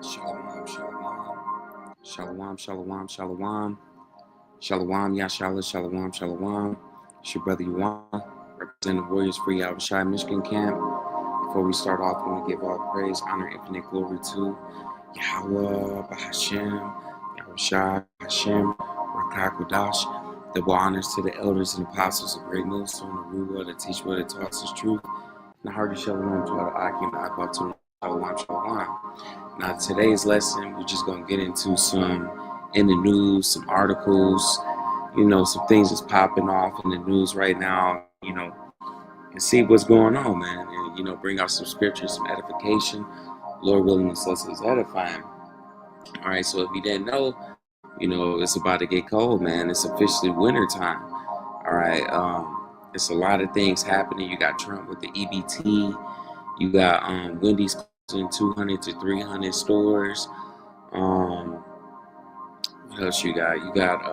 Shalom, shalom, shalom, shalom, shalom, shalom, yashala, shalom, shalom. It's your brother Yuan, representing the Warriors Free Yahushua Michigan Camp. Before we start off, I want to give all praise, honor, infinite glory to Yahweh, Bahashem, Yahushua, Hashem, Rakakodash. Double honors to the elders and apostles of Great Millstone, the Ruwa, the teach what it taught us truth. And the hearty shalom to our Akim, Akwatum, shalom, shalom. Now, today's lesson, we're just going to get into some in the news, some articles, some things that's popping off in the news right now, and see what's going on, man. And, bring out some scriptures, some edification. Lord willing, us is edifying. All right, so if you didn't know, it's about to get cold, man. It's officially winter time. All right, it's a lot of things happening. You got Trump with the EBT. You got Wendy's in 200 to 300 stores. What else you got? You got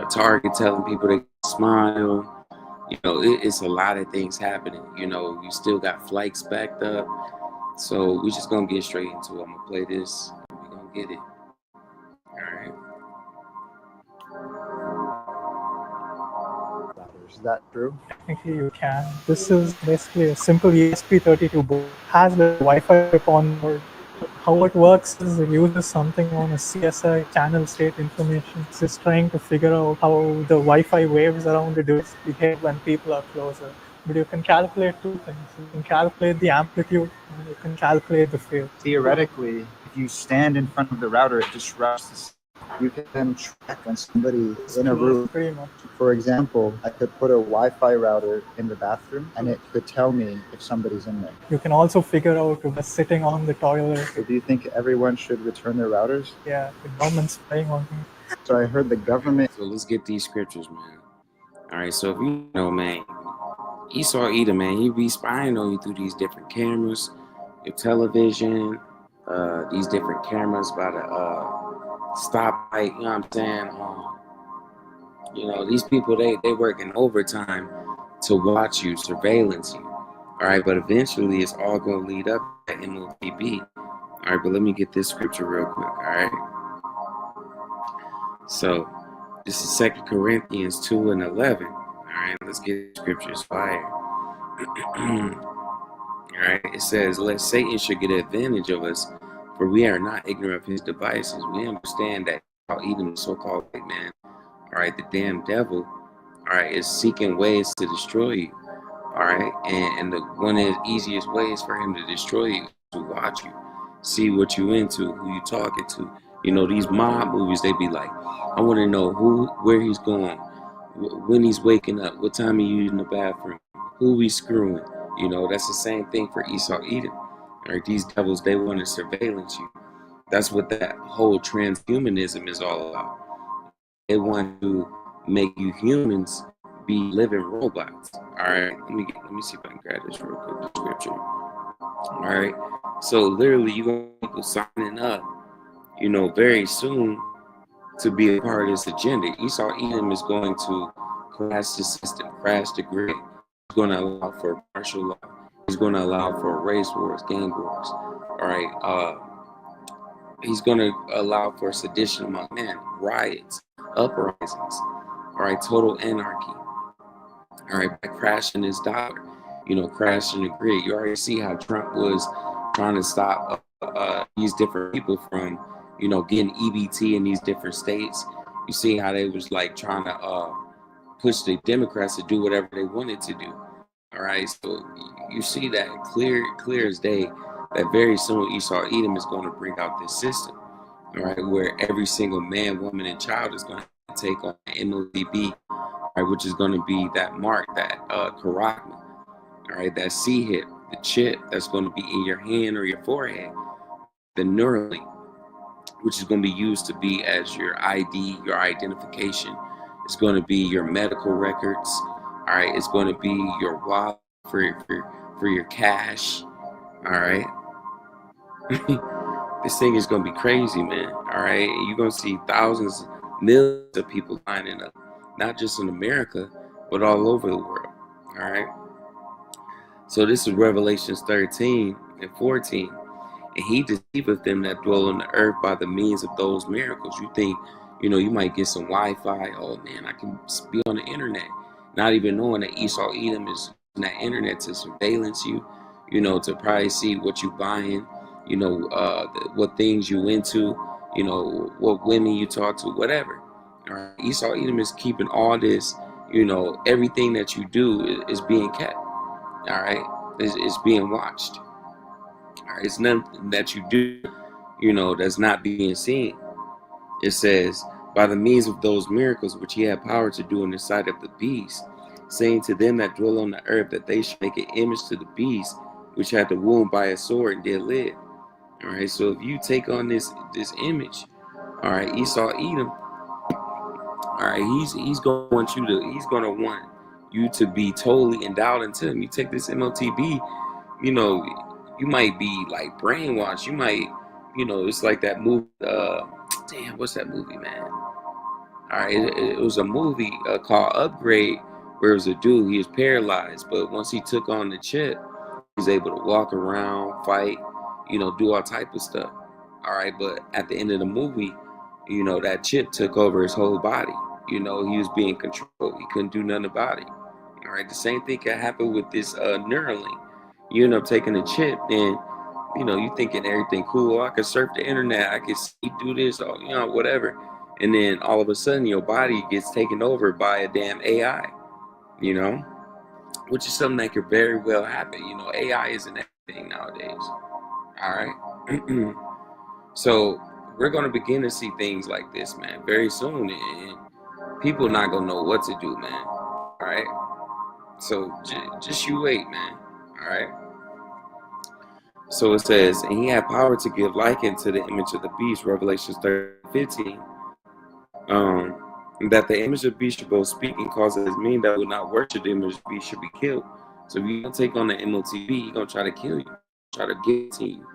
Target telling people to smile. It's a lot of things happening. You still got flights backed up. So we're just gonna get straight into it. I'm gonna play this. We're gonna get it. All right. Is that true? Technically, you can. This is basically a simple ESP32 board. Has the Wi-Fi chip on board. How it works is it uses something known as CSI, channel state information. It's just trying to figure out how the Wi-Fi waves around the device behave when people are closer. But you can calculate two things. You can calculate the amplitude and you can calculate the phase. Theoretically, if you stand in front of the router, it disrupts the signal. You can track when somebody in a room. Pretty much. For example, I could put a Wi-Fi router in the bathroom and it could tell me if somebody's in there. You can also figure out who is sitting on the toilet. So do you think everyone should return their routers? Yeah, the government's playing on me. So I heard the government. So let's get these scriptures, man. All right, so if you know, man, Esau Edom, man, he be spying on you through these different cameras, your television, these different cameras by the stoplight, you know what I'm saying? These people, they working overtime to watch you, surveillance you. All right, but eventually it's all going to lead up to MOTB. All right, but let me get this scripture real quick, all right? So this is 2 Corinthians 2 and 11. All right, let's get scriptures fire. All right, it says, lest Satan should get advantage of us, for we are not ignorant of his devices. We understand that Edom, the so-called white man, all right, the damn devil, all right, is seeking ways to destroy you. All right, and one of the easiest ways for him to destroy you is to watch you, see what you into, who you talking to. These mob movies, they be like, I want to know where he's going, when he's waking up, what time he's using the bathroom, who he's screwing. That's the same thing for Esau Edom. All right, these devils, they want to surveillance you. That's what that whole transhumanism is all about. They want to make you humans be living robots. All right, let me see if I can grab this real quick, the scripture. All right, so literally you're going to people signing up, very soon to be a part of this agenda. Esau Edom is going to crash the system, crash the grid. He's going to allow for martial law. He's going to allow for race wars, gang wars. All right, he's going to allow for sedition among men, riots, uprisings. All right, total anarchy. All right, by crashing his dollar, crashing the grid. You already see how Trump was trying to stop these different people from, getting EBT in these different states. You see how they was like trying to push the Democrats to do whatever they wanted to do. All right, so you see that clear as day that very soon Esau Edom is going to bring out this system. All right, where every single man, woman, and child is going to take on MOTB. All right, which is going to be that mark, that charagma, all right, that C-hip, the chip that's going to be in your hand or your forehead, the Neuralink, which is going to be used to be as your ID, your identification. It's going to be your medical records. All right, it's going to be your wallet for your cash. All right, this thing is going to be crazy, man. All right, you're going to see thousands, millions of people lining up, not just in America, but all over the world. All right. So this is Revelations 13 and 14. And he deceiveth them that dwell on the earth by the means of those miracles. You think, you might get some Wi-Fi. Oh man, I can be on the internet, not even knowing that Esau Edom is using that internet to surveillance you, to probably see what you buying, what things you into, what women you talk to, whatever. All right, Esau Edom is keeping all this, everything that you do is being kept. All right, it's being watched. All right, it's nothing that you do, that's not being seen. It says, by the means of those miracles which he had power to do in the sight of the beast, saying to them that dwell on the earth that they should make an image to the beast, which had the wound by a sword and did live. All right, so if you take on this image, all right, Esau Edom, all right, he's going to want you to be totally endowed into him. You take this MOTB, you might be like brainwashed. You might, it's like that movie. Damn, what's that movie, man? All right, it was a movie called Upgrade, where it was a dude. He was paralyzed, but once he took on the chip, he was able to walk around, fight, do all type of stuff. All right, but at the end of the movie, that chip took over his whole body. He was being controlled. He couldn't do nothing about it. All right, the same thing can happen with this Neuralink. You end up taking a chip, and you thinking everything cool. Oh, I can surf the internet. I can see, do this, or, whatever. And then all of a sudden, your body gets taken over by a damn AI. Which is something that could very well happen. AI isn't everything nowadays. All right. So we're going to begin to see things like this, man, very soon. And people not going to know what to do, man. All right. So just you wait, man. All right. So it says, and he had power to give likeness to the image of the beast, Revelation 13:15. That the image of the beast should both speak and cause his mean that will not worship the image of the beast should be killed. So if you don't take on the MOTB, he's going to try to kill you, try to get to you,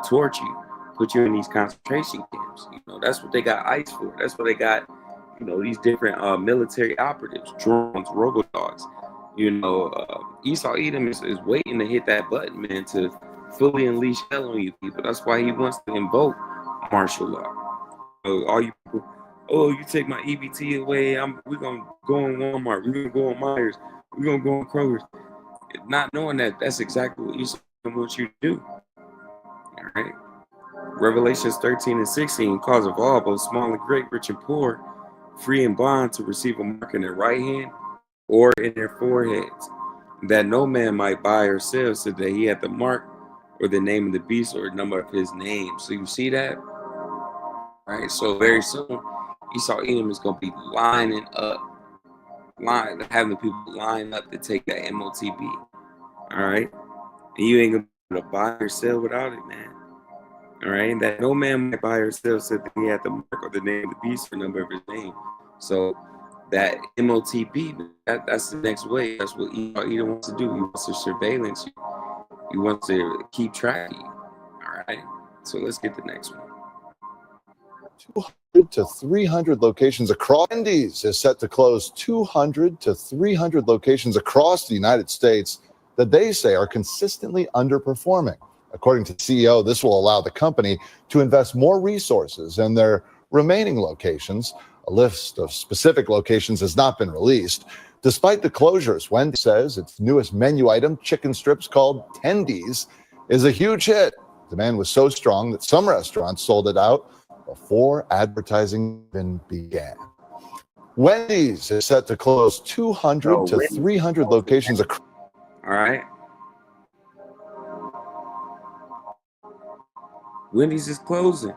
torture you, put you in these concentration camps. That's what they got ICE for. That's what they got, these different military operatives, drones, robodogs. Esau Edom is waiting to hit that button, man, to fully unleash hell on you people. That's why he wants to invoke martial law. All you people, oh, you take my EBT away, we're going to go on Walmart, we're going to go on Myers, we're going to go on Kroger's. Not knowing that that's exactly what Esau wants you to do. All right. Revelations 13:16, cause of all, both small and great, rich and poor, free and bond, to receive a mark in their right hand or in their foreheads, that no man might buy or sell, so that he had the mark or the name of the beast or the number of his name. So you see that? All right. So very soon, Esau Edom is going to be having people line up to take that MOTB. All right. And you ain't going to be able to buy or sell without it, man. All right. And that no man might buy or sell, so that he had the mark or the name of the beast or number of his name. So that MOTB, that's the next way. That's what Esau Edom wants to do. He wants to surveillance you. He wants to keep track of you. All right. So let's get the next one. 200 to 300 locations across. Wendy's is set to close 200 to 300 locations across the United States that they say are consistently underperforming. According to the CEO, this will allow the company to invest more resources in their remaining locations. A list of specific locations has not been released. Despite the closures, Wendy's says its newest menu item, chicken strips called tendies, is a huge hit. Demand was so strong that some restaurants sold it out before advertising even began. Wendy's is set to close 200 to 300 locations across. All right. Wendy's is closing.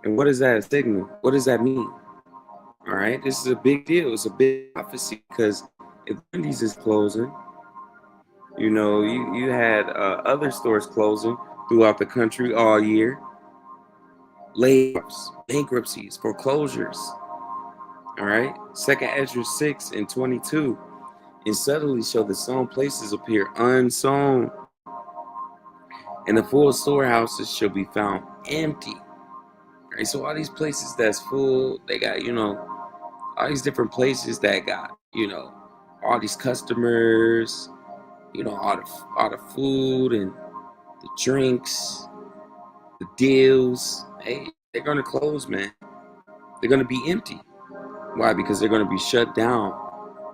And what is that a signal? What does that mean? All right. This is a big deal. It's a big prophecy, because if Wendy's is closing, you had other stores closing throughout the country all year. Layoffs, bankruptcies, foreclosures. All right. 2nd Ezra 6:22. And suddenly shall the sown places appear unsown, and the full storehouses shall be found empty. All right. So all these places that's full, they got, all these different places that got, all these customers, You know, all the food and the drinks, the deals. Hey, they're gonna close, man. They're gonna be empty. Why? Because they're gonna be shut down,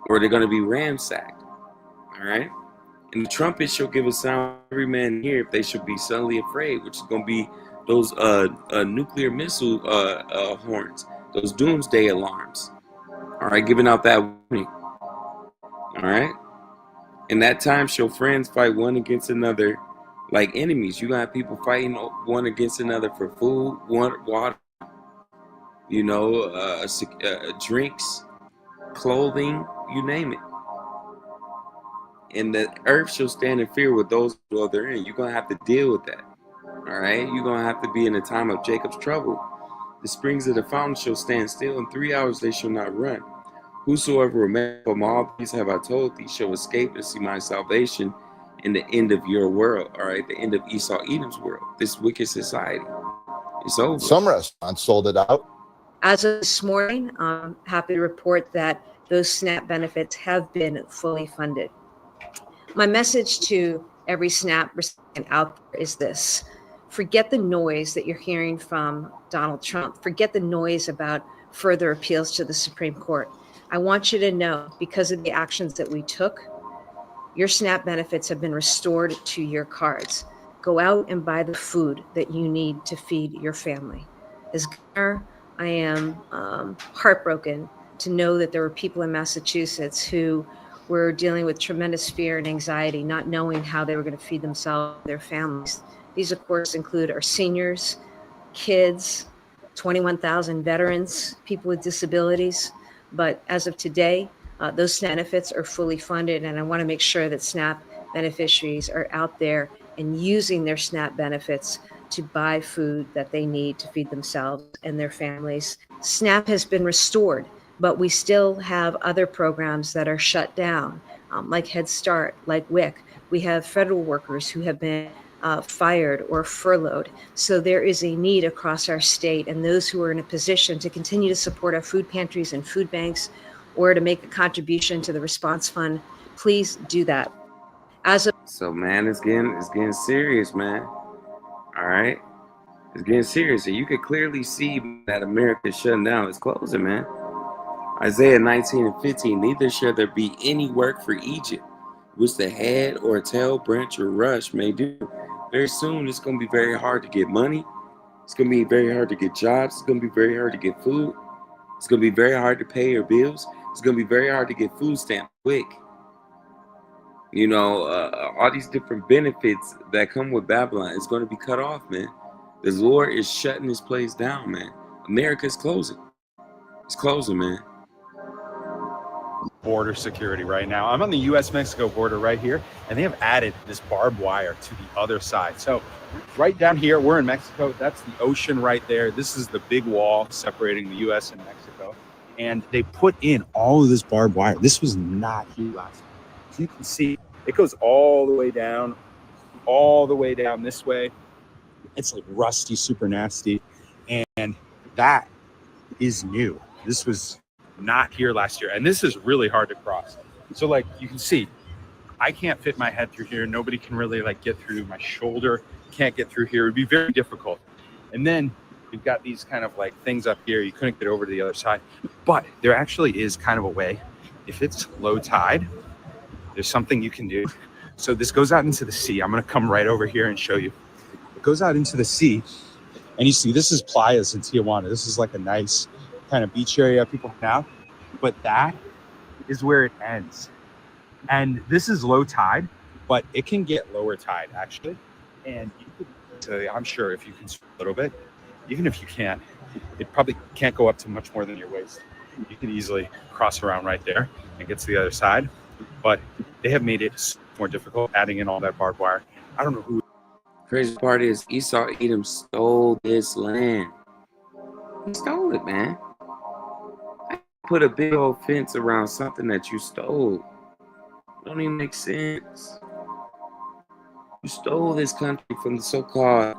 or they're gonna be ransacked. All right. And the trumpet shall give a sound every man here if they shall be suddenly afraid, which is gonna be those nuclear missile horns, those doomsday alarms. All right, giving out that warning. All right. In that time shall friends fight one against another like enemies. You got people fighting one against another for food, water, you know, drinks, clothing, you name it. And the earth shall stand in fear with those who dwell therein. You're going to have to deal with that. All right? You're going to have to be in a time of Jacob's trouble. The springs of the fountain shall stand still. In 3 hours they shall not run. Whosoever remains from all these have I told thee shall escape and see my salvation in the end of your world. All right? The end of Esau Edom's world. This wicked society. It's over. Some restaurants sold it out. As of this morning, I'm happy to report that those SNAP benefits have been fully funded. My message to every SNAP recipient out there is this: forget the noise that you're hearing from Donald Trump. Forget the noise about further appeals to the Supreme Court. I want you to know, because of the actions that we took, your SNAP benefits have been restored to your cards. Go out and buy the food that you need to feed your family. As governor, I am heartbroken to know that there were people in Massachusetts who were dealing with tremendous fear and anxiety, not knowing how they were going to feed themselves and their families. These, of course, include our seniors, kids, 21,000 veterans, people with disabilities. But as of today, those SNAP benefits are fully funded, and I want to make sure that SNAP beneficiaries are out there and using their SNAP benefits to buy food that they need to feed themselves and their families. SNAP has been restored, but we still have other programs that are shut down, like Head Start, like WIC. We have federal workers who have been fired or furloughed. So there is a need across our state, and those who are in a position to continue to support our food pantries and food banks or to make a contribution to the response fund, please do that. So man, it's getting serious, man. All right, it's getting serious, and you can clearly see that America is shutting down. It's closing, man. Isaiah 19:15. Neither shall there be any work for Egypt, which the head or tail, branch or rush may do. Very soon, it's going to be very hard to get money. It's going to be very hard to get jobs. It's going to be very hard to get food. It's going to be very hard to pay your bills. It's going to be very hard to get food stamps quick. You know, all these different benefits that come with Babylon is going to be cut off, man. The Lord is shutting this place down, man. America is closing. It's closing, man. Border security right now. I'm on the US-Mexico border right here, and they have added this barbed wire to the other side. So right down here, we're in Mexico. That's the ocean right there. This is the big wall separating the US and Mexico. And they put in all of this barbed wire. This was not here last time. So you can see it goes all the way down this way. It's like rusty, super nasty. And that is new. This was not here last year, and this is really hard to cross. So like you can see, I can't fit my head through here. Nobody can really like get through. My shoulder can't get through here. It'd be very difficult. And then you've got these kind of like things up here. You couldn't get over to the other side, but there actually is kind of a way. If it's low tide, there's something you can do. So this goes out into the sea. I'm going to come right over here and show you. It goes out into the sea, and you see this is playas in Tijuana. This is like a nice kind of beach area people now, but that is where it ends. And this is low tide, but it can get lower tide actually. And you could, I'm sure if you can swim a little bit, even if you can't, it probably can't go up to much more than your waist. You can easily cross around right there and get to the other side, but they have made it more difficult, adding in all that barbed wire. I don't know who. Crazy part is Esau Edom stole this land. He stole it, man. Put a big old fence around something that you stole. It don't even make sense. You stole this country from the so-called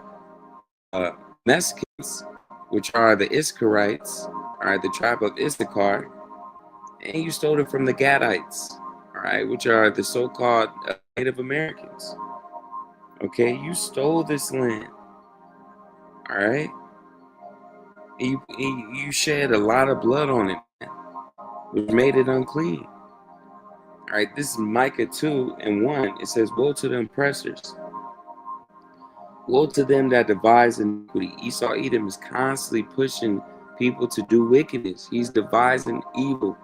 Mexicans, which are the Issacharites, all right, the tribe of Issachar, and you stole it from the Gadites, all right, which are the so-called Native Americans. Okay, you stole this land, all right? You shed a lot of blood on it, which made it unclean. All right, this is Micah 2:1. It says, "Woe to the oppressors! Woe to them that devise iniquity." Esau Edom is constantly pushing people to do wickedness. He's devising evil.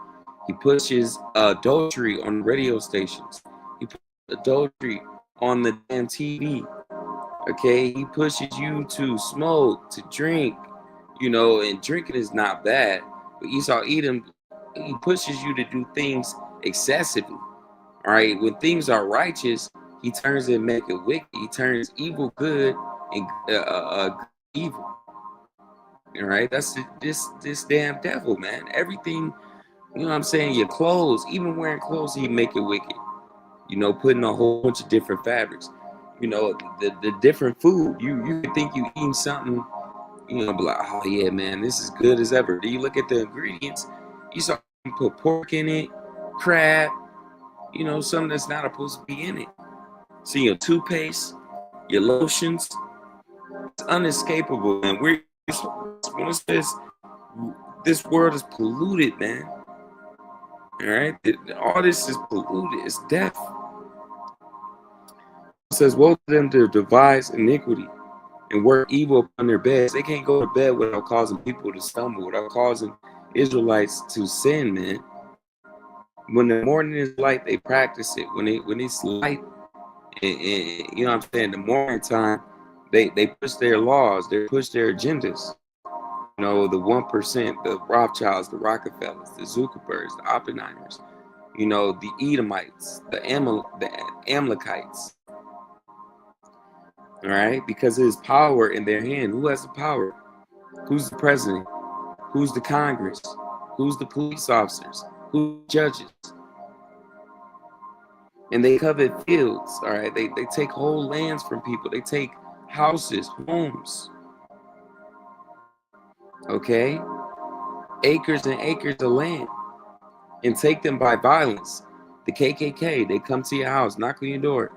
He pushes adultery on radio stations. He pushes adultery on the damn TV. Okay, he pushes you to smoke, to drink, and drinking is not bad. But Esau Edom, he pushes you to do things excessively. All right, when things are righteous, he turns it and make it wicked. He turns evil good and evil. All right, that's this damn devil, man. Everything, you know what I'm saying? Your clothes, even wearing clothes, he make it wicked. Putting a whole bunch of different fabrics. The different food. You think you eating something, be like, oh yeah, man, this is good as ever. Do you look at the ingredients? You saw him put pork in it, crab, something that's not supposed to be in it. See, your toothpaste, your lotions, it's unescapable. And when it says this world is polluted, man. All right, all this is polluted. It's death. It says, woe to them to devise iniquity and work evil upon their beds. They can't go to bed without causing people to stumble, without causing Israelites to sin, man. When the morning is light, they practice it. When it's light, and you know what I'm saying, the morning time, they push their laws, they push their agendas. The 1%, the Rothschilds, the Rockefellers, the Zuckerbergs, the Oppenheimers, the Edomites, the Amalekites. All right, because there's power in their hand. Who has the power? Who's the president? Who's the Congress? Who's the police officers? Who's the judges? And they covet fields. All right, they take whole lands from people. They take houses, homes. Okay, acres and acres of land, and take them by violence. The KKK, they come to your house, knock on your door,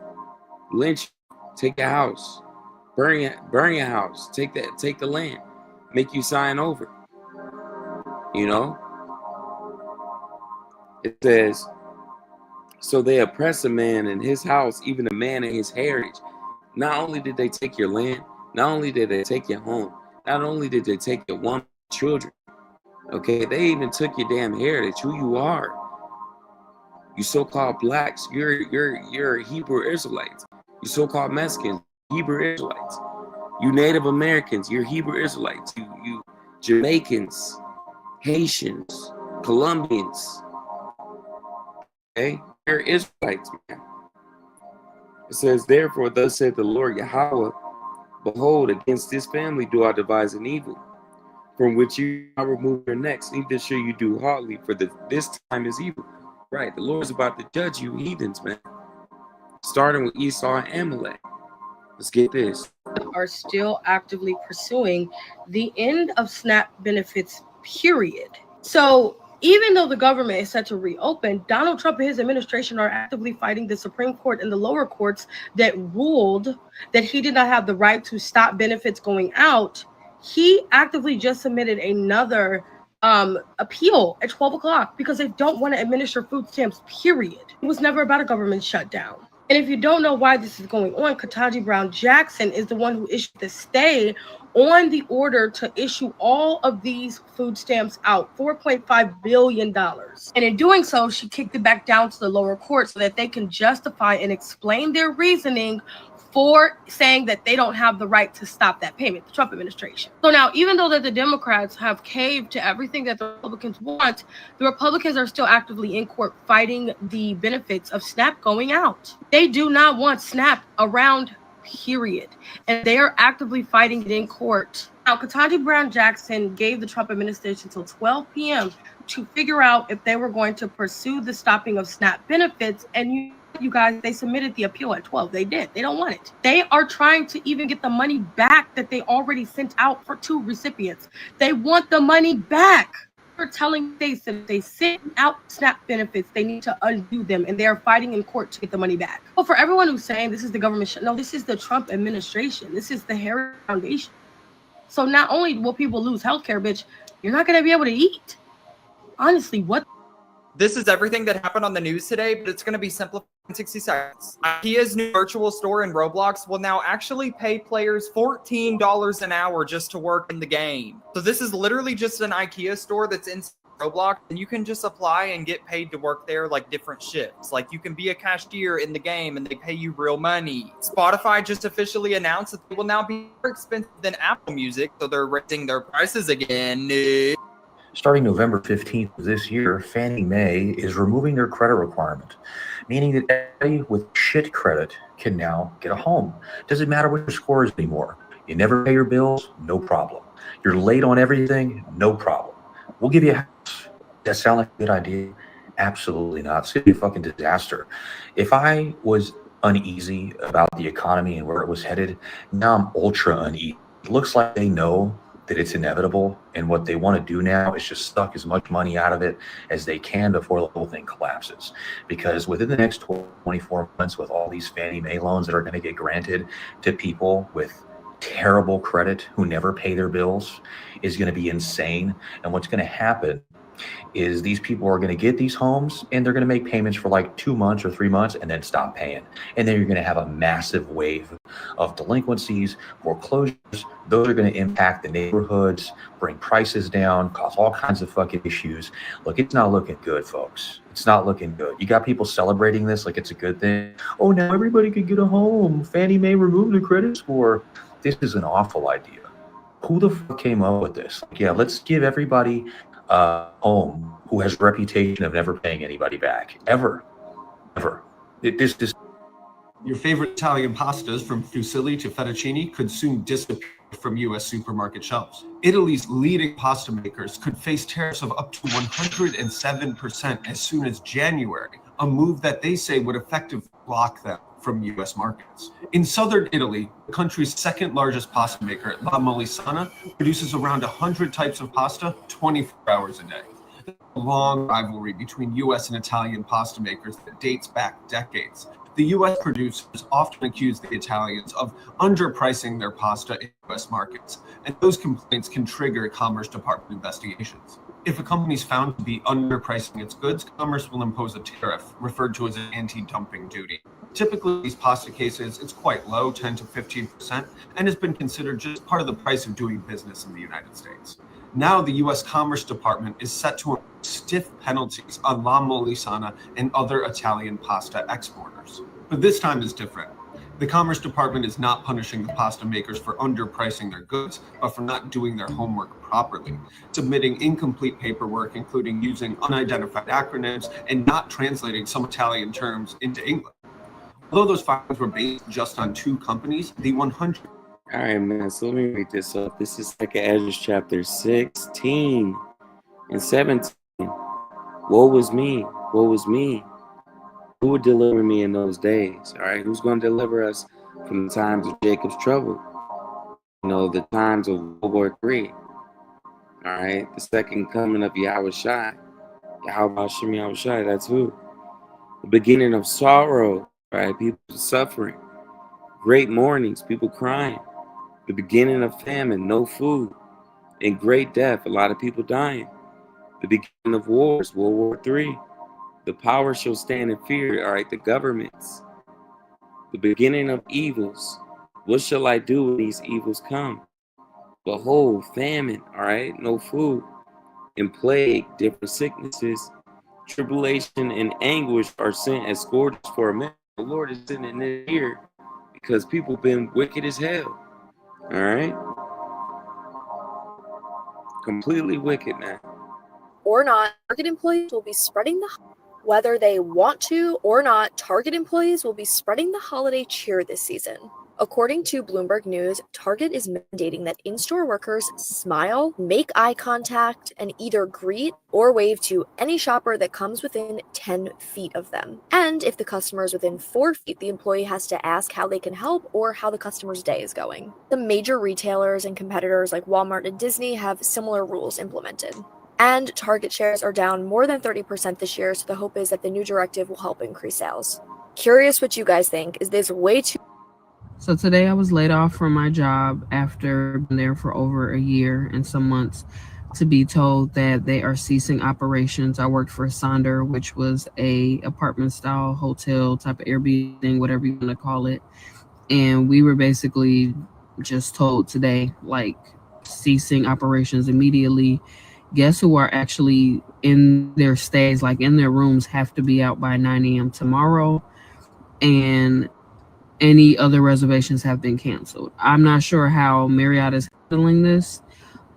lynch, take your house, burn your house, take the land, make you sign over. It says, so they oppress a man in his house, even a man in his heritage. Not only did they take your land, not only did they take your home, not only did they take your woman, children, okay, they even took your damn heritage, who you are. You so-called blacks, you're Hebrew Israelites. You so-called Mexicans, Hebrew Israelites. You Native Americans, you're Hebrew Israelites. You Jamaicans, Haitians, Colombians. Okay, you're Israelites, man. It says, therefore, thus said the Lord Yahweh, behold, against this family do I devise an evil, from which you shall remove your necks, neither shall you do hardly, for this time is evil. Right, the Lord's about to judge you heathens, man. Starting with Esau and Amalek. Let's get this. Are still actively pursuing the end of SNAP benefits, period. So even though the government is set to reopen, Donald Trump and his administration are actively fighting the Supreme Court and the lower courts that ruled that he did not have the right to stop benefits going out. He actively just submitted another appeal at 12 o'clock because they don't want to administer food stamps, period. It was never about a government shutdown. And if you don't know why this is going on, Ketanji Brown Jackson is the one who issued the stay on the order to issue all of these food stamps out, $4.5 billion. And in doing so, she kicked it back down to the lower court so that they can justify and explain their reasoning for saying that they don't have the right to stop that payment, the Trump administration. So now, even though that the Democrats have caved to everything that the Republicans want, the Republicans are still actively in court fighting the benefits of SNAP going out. They do not want SNAP around, period. And they are actively fighting it in court. Now, Ketanji Brown Jackson gave the Trump administration until 12 p.m. to figure out if they were going to pursue the stopping of SNAP benefits. And you guys, they submitted the appeal at 12. They did. They don't want it. They are trying to even get the money back that they already sent out for 2 recipients. They want the money back. They're telling states that if they sit out SNAP benefits, they need to undo them, and they are fighting in court to get the money back. But for everyone who's saying this is the government, no, this is the Trump administration. This is the Harris Foundation. So not only will people lose healthcare, bitch, you're not going to be able to eat. Honestly, what? This is everything that happened on the news today, but it's going to be simplified in 60 seconds. IKEA's new virtual store in Roblox will now actually pay players $14 an hour just to work in the game. So this is literally just an IKEA store that's in Roblox, and you can just apply and get paid to work there like different shifts. Like you can be a cashier in the game and they pay you real money. Spotify just officially announced that they will now be more expensive than Apple Music, so they're raising their prices again. Starting November 15th of this year, Fannie Mae is removing their credit requirement, meaning that everybody with shit credit can now get a home. Doesn't matter what your score is anymore. You never pay your bills, no problem. You're late on everything, no problem. We'll give you a house. Does that sound like a good idea? Absolutely not. It's going to be a fucking disaster. If I was uneasy about the economy and where it was headed, now I'm ultra uneasy. It looks like they know that it's inevitable, and what they want to do now is just suck as much money out of it as they can before the whole thing collapses. Because within the next 24 months, with all these Fannie Mae loans that are going to get granted to people with terrible credit who never pay their bills, is going to be insane. And what's going to happen is these people are going to get these homes and they're going to make payments for like 2 months or 3 months and then stop paying. And then you're going to have a massive wave of delinquencies, foreclosures. Those are going to impact the neighborhoods, bring prices down, cause all kinds of fucking issues. Look, it's not looking good, folks. It's not looking good. You got people celebrating this like it's a good thing. Oh, now everybody could get a home. Fannie Mae removed the credit score. This is an awful idea. Who the fuck came up with this? Yeah, let's give everybody home who has a reputation of never paying anybody back. Ever. This Your favorite Italian pastas, from fusilli to fettuccine, could soon disappear from U.S. supermarket shelves. Italy's leading pasta makers could face tariffs of up to 107% as soon as January, a move that they say would effectively block them from U.S. markets. In southern Italy, the country's second largest pasta maker, La Molisana, produces around 100 types of pasta 24 hours a day. There's a long rivalry between U.S. and Italian pasta makers that dates back decades. The U.S. producers often accuse the Italians of underpricing their pasta in U.S. markets, and those complaints can trigger Commerce Department investigations. If a company is found to be underpricing its goods, Commerce will impose a tariff, referred to as an anti-dumping duty. Typically, these pasta cases, it's quite low, 10 to 15%, and has been considered just part of the price of doing business in the United States. Now, the U.S. Commerce Department is set to impose stiff penalties on La Molisana and other Italian pasta exporters. But this time is different. The Commerce Department is not punishing the pasta makers for underpricing their goods, but for not doing their homework properly, submitting incomplete paperwork, including using unidentified acronyms and not translating some Italian terms into English. Although those fines were based just on 2 companies, the 100. All right, man. So let me read this up. This is like Ezra chapter 16 and 17. Woe was me. Woe was me. Who would deliver me in those days? All right. Who's going to deliver us from the times of Jacob's trouble? You know, the times of World War III. All right. The second coming of Yahushua. Yahweh Shem Yahushua. That's who. The beginning of sorrow. Right. People suffering. Great mournings. People crying. The beginning of famine. No food. And great death. A lot of people dying. The beginning of wars. World War III. The power shall stand in fear, all right, the governments. The beginning of evils. What shall I do when these evils come? Behold, famine, all right, no food. And plague, different sicknesses. Tribulation and anguish are sent as scourges for a man. The Lord is sitting in this here because people been wicked as hell, all right? Completely wicked, man. Or not, Target employees will be spreading the whether they want to or not, Target employees will be spreading the holiday cheer this season. According to Bloomberg News, Target is mandating that in-store workers smile, make eye contact, and either greet or wave to any shopper that comes within 10 feet of them. And if the customer is within 4 feet, the employee has to ask how they can help or how the customer's day is going. The major retailers and competitors like Walmart and Disney have similar rules implemented. And Target shares are down more than 30% this year, so the hope is that the new directive will help increase sales. Curious what you guys think. Is this way too... So today I was laid off from my job after being there for over a year and some months to be told that they are ceasing operations. I worked for Sonder, which was a apartment style hotel type of Airbnb thing, whatever you want to call it. And we were basically just told today, like, ceasing operations immediately. Guess who are actually in their stays, like in their rooms, have to be out by 9 a.m. tomorrow. And any other reservations have been canceled. I'm not sure how Marriott is handling this.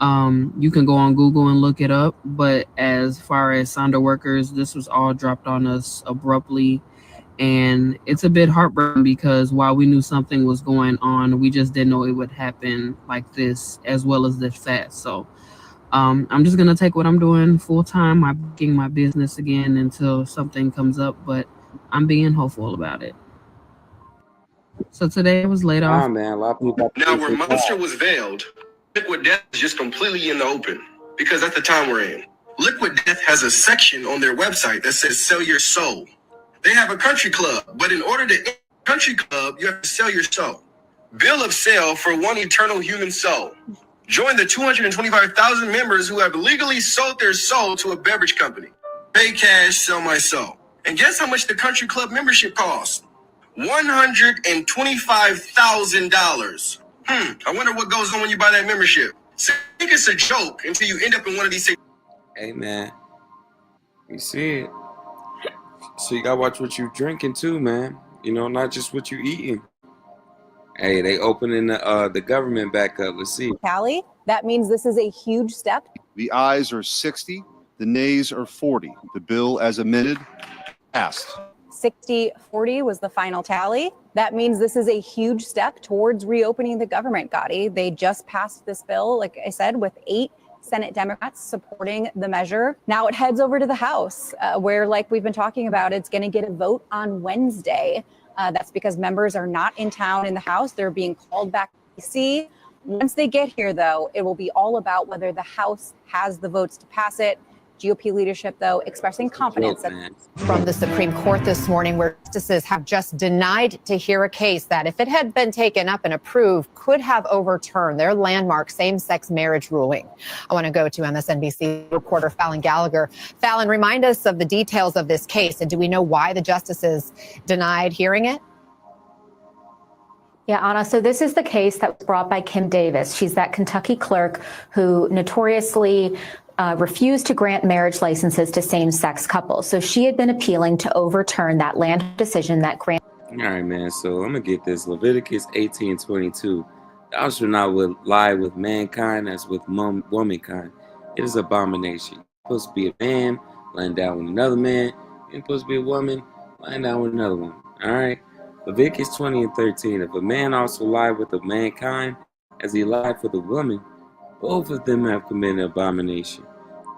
You can go on Google and look it up, but as far as Sonder workers, this was all dropped on us abruptly, and it's a bit heartbreaking because while we knew something was going on, we just didn't know it would happen like this as well as this fast. So I'm just gonna take what I'm doing full time, I'm making my business again until something comes up, but I'm being hopeful about it. So today I was laid off. Man, a lot of people. Now, where Monster was veiled, Liquid Death is just completely in the open because that's the time we're in. Liquid Death has a section on their website that says sell your soul. They have a country club, but in order to enter a country club, you have to sell your soul. Bill of sale for one eternal human soul. Join the 225,000 members who have legally sold their soul to a beverage company. Pay cash, sell my soul. And guess how much the country club membership costs? $125,000. I wonder what goes on when you buy that membership. So I think it's a joke until you end up in one of these things. Hey, man. You see it. So you gotta watch what you're drinking too, man. You know, not just what you're eating. Hey, they opening the government back up. Let's see. Callie, that means this is a huge step. The ayes are 60, the nays are 40. The bill as amended passed. 60-40 was the final tally. That means this is a huge step towards reopening the government, Gotti. They just passed this bill, like I said, with 8 Senate Democrats supporting the measure. Now it heads over to the House, where, like we've been talking about, it's going to get a vote on Wednesday. That's because members are not in town in the House. They're being called back to D.C. Once they get here, though, it will be all about whether the House has the votes to pass it. GOP leadership, though, expressing confidence. From the Supreme Court this morning, where justices have just denied to hear a case that, if it had been taken up and approved, could have overturned their landmark same-sex marriage ruling. I want to go to MSNBC reporter Fallon Gallagher. Fallon, remind us of the details of this case, and do we know why the justices denied hearing it? Yeah, Anna, so this is the case that was brought by Kim Davis. She's that Kentucky clerk who notoriously refused to grant marriage licenses to same-sex couples. So she had been appealing to overturn that land decision that granted. All right, man. So I'm gonna get this. Leviticus 18:22. Thou shalt not lie with mankind as with womankind. It is abomination. You're supposed to be a man lying down with another man. You're supposed to be a woman lying down with another woman. All right. Leviticus 20:13. If a man also lie with a mankind as he lied with a woman, both of them have committed abomination.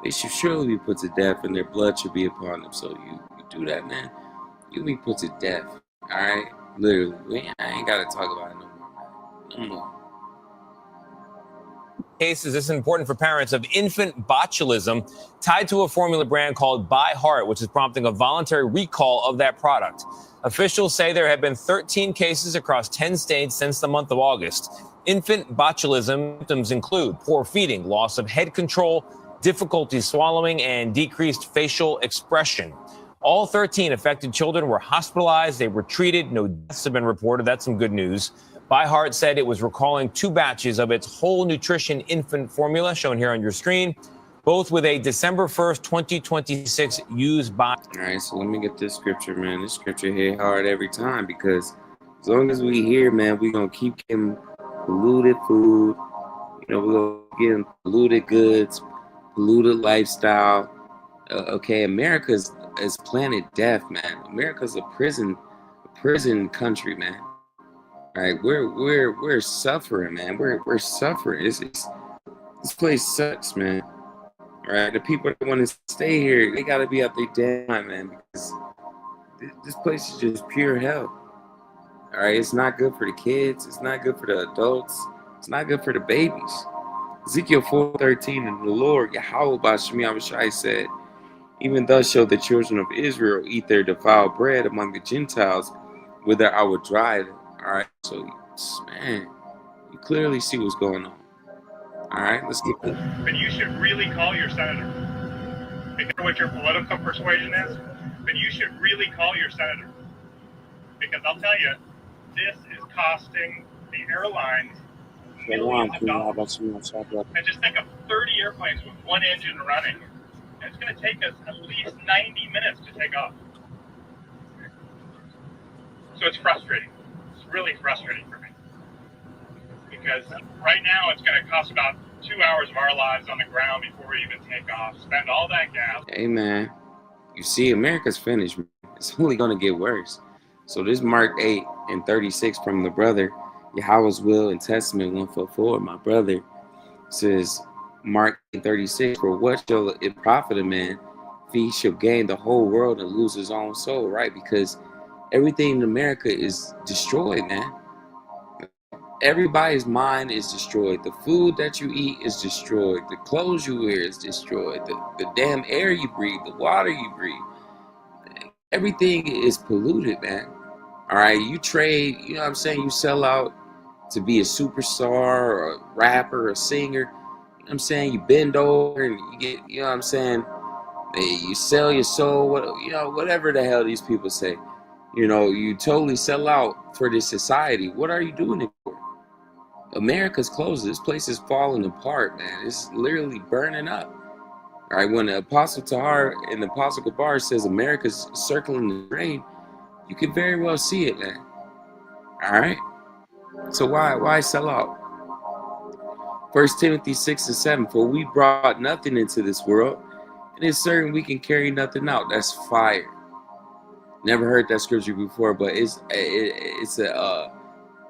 They should surely be put to death, and their blood should be upon them. So you do that, man. You'll be put to death. All right? Literally. I ain't got to talk about it no more. No more. Cases, this is important for parents, of infant botulism tied to a formula brand called By Heart, which is prompting a voluntary recall of that product. Officials say there have been 13 cases across 10 states since the month of August. Infant botulism symptoms include poor feeding, loss of head control, difficulty swallowing, and decreased facial expression. All 13 affected children were hospitalized. They were treated. No deaths have been reported. That's some good news. By Heart said it was recalling 2 batches of its whole nutrition infant formula, shown here on your screen, both with a December 1st, 2026 use by. All right, so let me get this scripture, man. This scripture hit hard every time because as long as we here, man, we're going to keep getting polluted food. You know, we're going to get polluted goods, polluted lifestyle. Okay, America is planet death, man. America's a prison country, man. All right, we're suffering, man. We're suffering. This place sucks, man. All right, the people that want to stay here, they got to be out their damn mind, man, because this place is just pure hell. All right, it's not good for the kids. It's not good for the adults. It's not good for the babies. Ezekiel 4:13, and the Lord Yahweh Bashmi Abishai said, even thus shall the children of Israel eat their defiled bread among the Gentiles, whither I would drive them. All right, so man, you clearly see what's going on. All right, let's get this. But you should really call your senator. I don't care what your political persuasion is, but you should really call your senator. Because I'll tell you, this is costing the airlines millions of dollars. And just think of 30 airplanes with one engine running. And it's going to take us at least 90 minutes to take off. So it's frustrating. It's really frustrating for me. Because right now it's going to cost about 2 hours of our lives on the ground before we even take off. Spend all that gas. Hey man, you see, America's finished. It's only going to get worse. So this Mark 8:36 from the brother, Yahweh's Will and Testament 144, my brother, says, Mark 8:36, for what shall it profit a man if he shall gain the whole world and lose his own soul, right? Because everything in America is destroyed, man. Everybody's mind is destroyed. The food that you eat is destroyed. The clothes you wear is destroyed. The damn air you breathe, the water you breathe. Everything is polluted, man. All right, you trade, you know what I'm saying? You sell out to be a superstar or a rapper or a singer. You know what I'm saying? You bend over and you get, you know what I'm saying? You sell your soul, whatever the hell these people say. You know, you totally sell out for this society. What are you doing it for? America's closed. This place is falling apart, man. It's literally burning up. All right, when the Apostle Tahar and the Apostle Gabar says America's circling the drain, you can very well see it, man. All right? So why sell out? 1 Timothy 6:7, for we brought nothing into this world, and it's certain we can carry nothing out. That's fire. Never heard that scripture before, but it's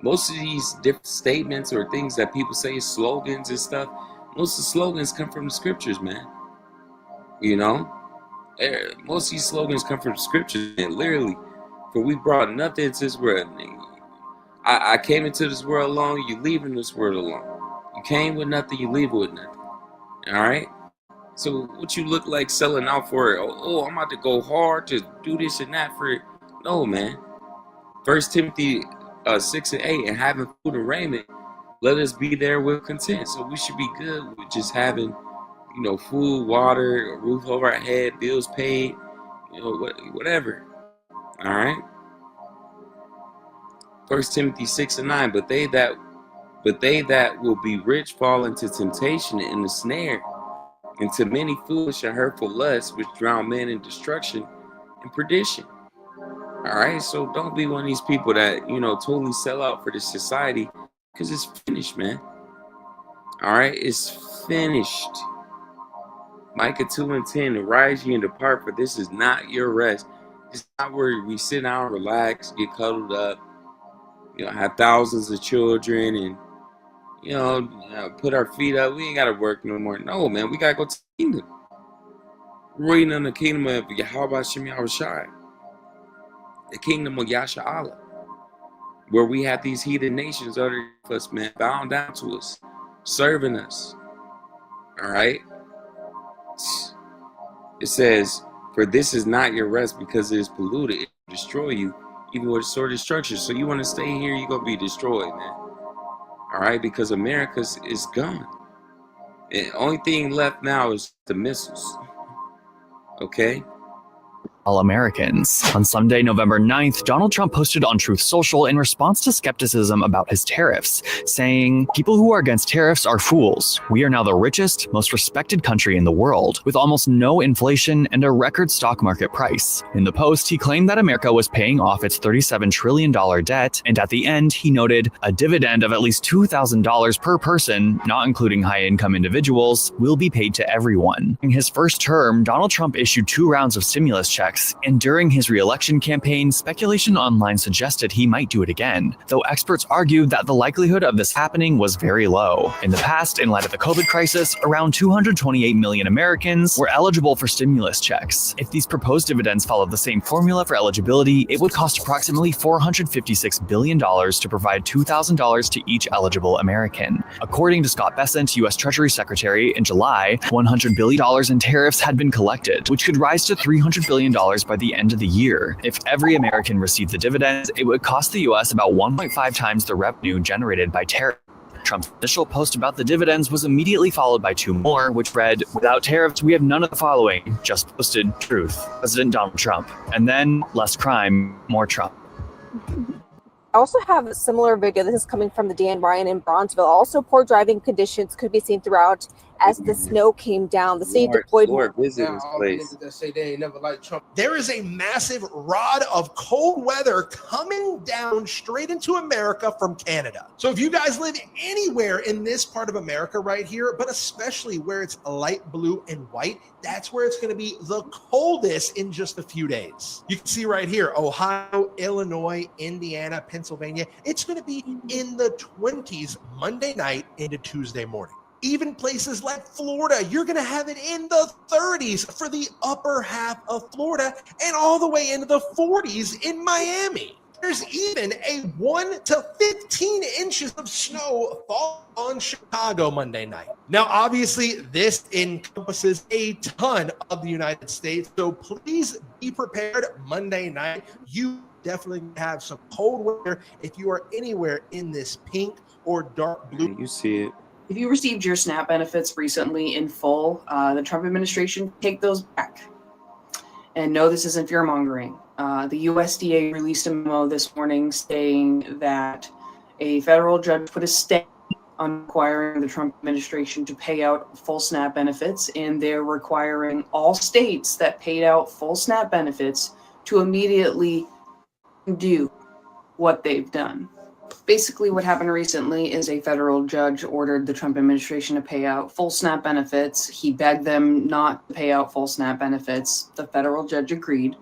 most of these different statements or things that people say, slogans and stuff, most of the slogans come from the scriptures, man. You know? Most of these slogans come from the scriptures, and literally, for we brought nothing into this world. I came into this world alone, you leaving this world alone. You came with nothing, you leave with nothing. All right? So what you look like selling out for, I'm about to go hard to do this and that for it. No, man. 1 Timothy 6:8, and having food and raiment, let us be there with content. So we should be good with just having, food, water, a roof over our head, bills paid, whatever. All right. 1 Timothy 6:9, but they that will be rich fall into temptation and the snare, into many foolish and hurtful lusts, which drown men in destruction and perdition. All right, so don't be one of these people that totally sell out for this society, because it's finished, man. All right, it's finished. Micah 2:10, arise ye and depart, for this is not your rest. It's not where we sit down, relax, get cuddled up, have thousands of children, and put our feet up. We ain't gotta work no more. No, man, we gotta go to the kingdom. We're reading on the kingdom of Yahweh Shem Yahushai, the kingdom of Yasha Allah, where we have these heathen nations under us, man, bound down to us, serving us. All right. It says, for this is not your rest, because it is polluted. It will destroy you, even with sword destruction. So you want to stay here, you're going to be destroyed, man. All right, because America is gone. The only thing left now is the missiles. Okay? All Americans. On Sunday, November 9th, Donald Trump posted on Truth Social in response to skepticism about his tariffs, saying, people who are against tariffs are fools. We are now the richest, most respected country in the world, with almost no inflation and a record stock market price. In the post, he claimed that America was paying off its $37 trillion debt, and at the end, he noted, a dividend of at least $2,000 per person, not including high-income individuals, will be paid to everyone. In his first term, Donald Trump issued 2 rounds of stimulus checks checks, and during his re-election campaign, speculation online suggested he might do it again, though experts argued that the likelihood of this happening was very low. In the past, in light of the COVID crisis, around 228 million Americans were eligible for stimulus checks. If these proposed dividends followed the same formula for eligibility, it would cost approximately $456 billion to provide $2,000 to each eligible American. According to Scott Bessent, U.S. Treasury Secretary, in July, $100 billion in tariffs had been collected, which could rise to $300 billion by the end of the year. If every American received the dividends, it would cost the U.S. about 1.5 times the revenue generated by tariffs. Trump's initial post about the dividends was immediately followed by two more, which read, "Without tariffs, we have none of the following. Just posted, truth. President Donald Trump." And then, less crime, more Trump. I also have a similar video. This is coming from the Dan Ryan in Bronzeville. Also, poor driving conditions could be seen throughout as the snow came down. The city deployed more. That say they ain't never liked Trump. There is a massive rod of cold weather coming down straight into America from Canada. So if you guys live anywhere in this part of America right here, but especially where it's light blue and white, that's where it's going to be the coldest in just a few days. You can see right here, Ohio, Illinois, Indiana, Pennsylvania. It's going to be in the 20s Monday night into Tuesday morning. Even places like Florida, you're going to have it in the 30s for the upper half of Florida and all the way into the 40s in Miami. There's even a 1 to 15 inches of snow fall on Chicago Monday night. Now, obviously, this encompasses a ton of the United States, so please be prepared Monday night. You definitely have some cold weather if you are anywhere in this pink or dark blue. You see it. If you received your SNAP benefits recently in full, the Trump administration, take those back. And no, this isn't fear-mongering. The USDA released a memo this morning saying that a federal judge put a stay on requiring the Trump administration to pay out full SNAP benefits, and they're requiring all states that paid out full SNAP benefits to immediately do what they've done. Basically, what happened recently is a federal judge ordered the Trump administration to pay out full SNAP benefits. He begged them not to pay out full SNAP benefits. The federal judge agreed.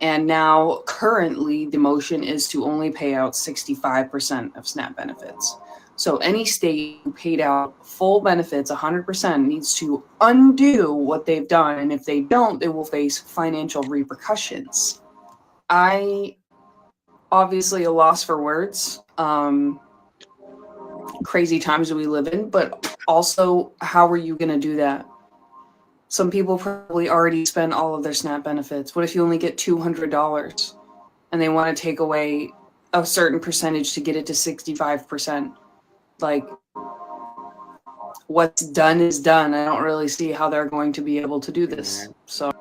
And now, currently, the motion is to only pay out 65% of SNAP benefits. So any state who paid out full benefits 100% needs to undo what they've done. And if they don't, they will face financial repercussions. Obviously a loss for words. Crazy times that we live in, but also, how are you going to do that? Some people probably already spent all of their SNAP benefits. What if you only get $200 and they want to take away a certain percentage to get it to 65%? Like, what's done is done. I don't really see how they're going to be able to do this. So.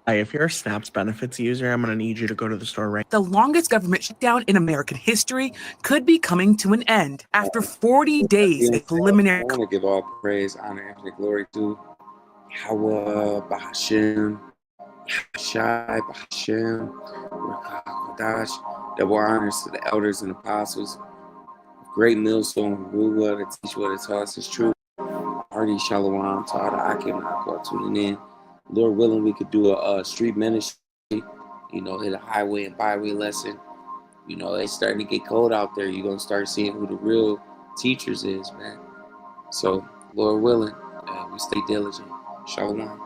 If you're a SNAP's benefits user, I'm going to need you to go to the store right The longest government shutdown in American history could be coming to an end. After 40 days, a preliminary... I want to give all praise, honor, and glory to Yahweh, Bahashem, Shai, Bahashem, Rakakadash. Double honors to the elders and apostles. Great millstone, Ruwa, to teach what it taught us is true. Hardy Shalom, to all the Akim Aqua tuning in. Lord willing, we could do a street ministry, hit a highway and byway lesson. It's starting to get cold out there. You're going to start seeing who the real teachers is, man. So, Lord willing, we stay diligent. Shalom.